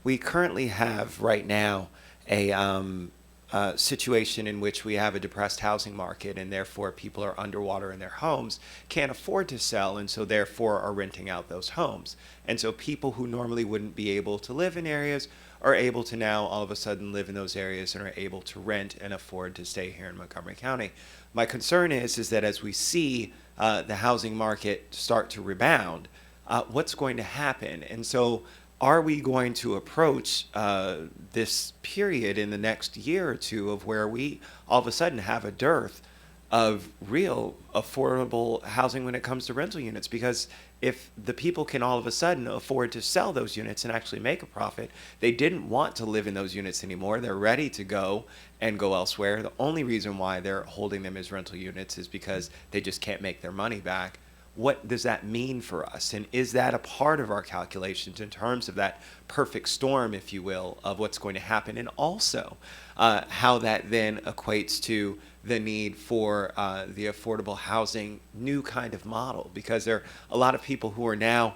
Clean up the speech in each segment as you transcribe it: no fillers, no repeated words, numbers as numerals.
we currently have right now a situation in which we have a depressed housing market, and therefore people are underwater in their homes, can't afford to sell, and so therefore are renting out those homes. And so people who normally wouldn't be able to live in areas are able to now all of a sudden live in those areas and are able to rent and afford to stay here in Montgomery County. My concern is that as we see the housing market start to rebound, what's going to happen? And so are we going to approach this period in the next year or two of where we all of a sudden have a dearth of real affordable housing when it comes to rental units? Because if the people can all of a sudden afford to sell those units and actually make a profit, they didn't want to live in those units anymore. They're ready to go and go elsewhere. The only reason why they're holding them as rental units is because they just can't make their money back. What does that mean for us? And is that a part of our calculations in terms of that perfect storm, if you will, of what's going to happen? And also how that then equates to the need for the affordable housing new kind of model, because there are a lot of people who are now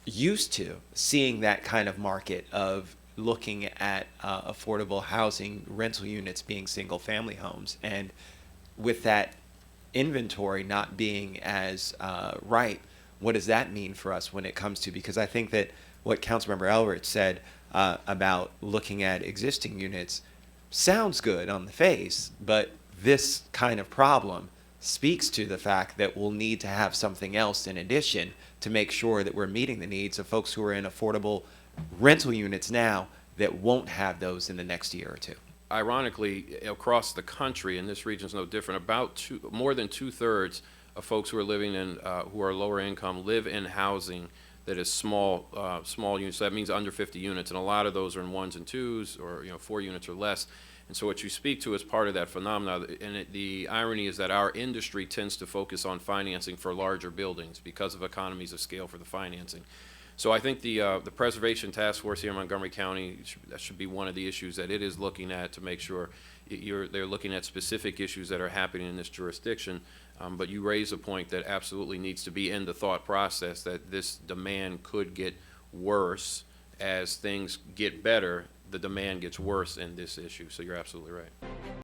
used to seeing that kind of market of looking at affordable housing rental units being single family homes. And with that inventory not being as ripe, what does that mean for us when it comes to, because I think that what Councilmember Elrich said about looking at existing units sounds good on the face, but this kind of problem speaks to the fact that we'll need to have something else in addition to make sure that we're meeting the needs of folks who are in affordable rental units now that won't have those in the next year or two. Ironically, across the country, and this region is no different, more than 2/3 of folks who are living in, who are lower income, live in housing that is small units. So that means under 50 units, and a lot of those are in 1s and 2s, or 4 units or less. And so what you speak to is part of that phenomenon. And the irony is that our industry tends to focus on financing for larger buildings because of economies of scale for the financing. So I think the Preservation Task Force here in Montgomery County, that should be one of the issues that it is looking at, to make sure they're looking at specific issues that are happening in this jurisdiction. But you raise a point that absolutely needs to be in the thought process, that this demand could get worse as things get better. The demand gets worse in this issue. So you're absolutely right.